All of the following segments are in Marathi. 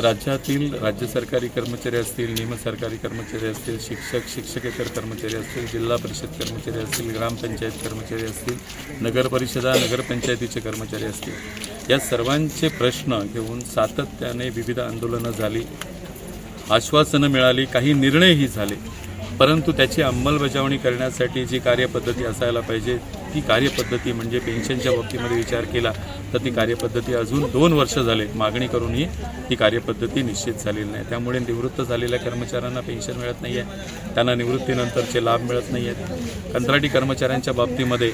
राज्यातील राज्य सरकारी कर्मचारी असतील, निमसरकारी कर्मचारी असतील, शिक्षक शिक्षकेतर कर्मचारी असतील, जिल्हा परिषद कर्मचारी असतील, ग्रामपंचायत कर्मचारी असतील, नगरपरिषदा नगरपंचायतीचे कर्मचारी असतील, या सर्वांचे प्रश्न घेऊन सातत्याने विविध आंदोलनं झाली, आश्वासनं मिळाली, काही निर्णयही झाले, परंतु त्याची अंमलबजावणी करण्यासाठी जी कार्यपद्धती असायला पाहिजे ती कार्यपद्धती म्हणजे पेन्शनच्या बाबतीमध्ये विचार केला तर ती कार्यपद्धती अजून 2 वर्ष झाले मागणी करूनही ती कार्यपद्धती निश्चित झालेली नाही। त्यामुळे निवृत्त झालेल्या कर्मचाऱ्यांना पेन्शन मिळत नाही आहे, त्यांना निवृत्तीनंतरचे लाभ मिळत नाही आहेत। कंत्राटी कर्मचाऱ्यांच्या बाबतीमध्ये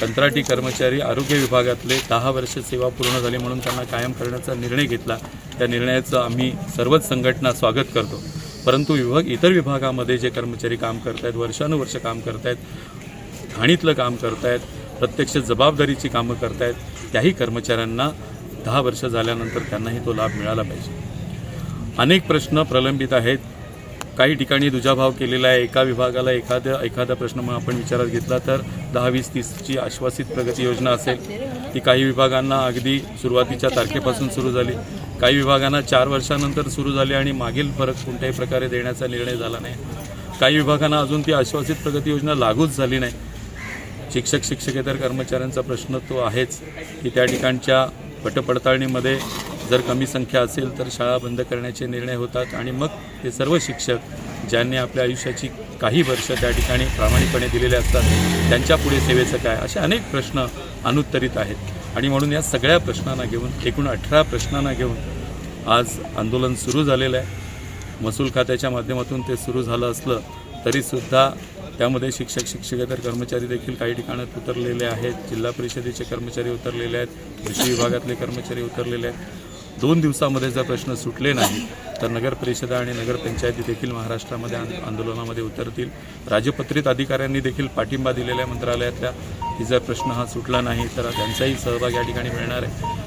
कंत्राटी कर्मचारी आरोग्य विभागातले 10 वर्ष सेवा पूर्ण झाली म्हणून त्यांना कायम करण्याचा निर्णय घेतला, त्या निर्णयाचं आम्ही सर्वच संघटना स्वागत करतो। परंतु इतर विभागामध्ये जे कर्मचारी काम करत आहेत, वर्षानुवर्ष काम करत आहेत, घाणीतलं काम करत आहेत, प्रत्यक्ष जबाबदारीची कामं करत आहेत, त्याही कर्मचाऱ्यांना 10 वर्ष झाल्यानंतर त्यांनाही तो लाभ मिळाला पाहिजे। अनेक प्रश्न प्रलंबित आहेत, काही ठिकाणी दुजाभाव केलेला आहे। एका विभागाला एखादा प्रश्न मग आपण विचारात घेतला तर 10, 20, 30ची आश्वासित प्रगती योजना असेल ती काही विभागांना अगदी सुरुवातीच्या तारखेपासून सुरू झाली, काही विभागांना 4 वर्षानंतर सुरू झाली आणि मागील फरक कोणत्याही प्रकारे देण्याचा निर्णय झाला नाही, काही विभागांना अजून ती आश्वासित प्रगती योजना लागूच झाली नाही। शिक्षक शिक्षकेतर कर्मचाऱ्यांचा प्रश्न तो आहेच की त्या ठिकाणच्या पटपडताळणीमध्ये जर कमी संख्या असेल तर शाळा बंद करण्याचे निर्णय होतात आणि मग ते सर्व शिक्षक ज्यांनी आपल्या आयुष्याची काही वर्ष त्या ठिकाणी प्रामाणिकपणे दिलेले असतात त्यांच्या पुढे सेवेचं काय, असे अनेक प्रश्न अनुत्तरित आहेत। आणि म्हणून या सगळ्या प्रश्नांना घेऊन एकूण 18 प्रश्नांना घेऊन आज आंदोलन सुरू झालेलं आहे। महसूल खात्याच्या माध्यमातून ते सुरू झालं असलं तरीसुद्धा त्यामध्ये शिक्षक शिक्षकेतर कर्मचारी देखील काही ठिकाणात उतरलेले आहेत, जिल्हा परिषदेचे कर्मचारी उतरलेले आहेत, कृषी विभागातले कर्मचारी उतरलेले आहेत। 2 दिवसामध्ये जर प्रश्न सुटले नाही तर नगर परिषदा आणि नगरपंचायती देखील महाराष्ट्रामध्ये आंदोलनामध्ये उतरतील। राजपत्रित अधिकाऱ्यांनी देखील पाठिंबा दिलेल्या मंत्रालयातल्या की जर प्रश्न हा सुटला नाही तर त्यांचाही सहभाग या ठिकाणी मिळणार आहे।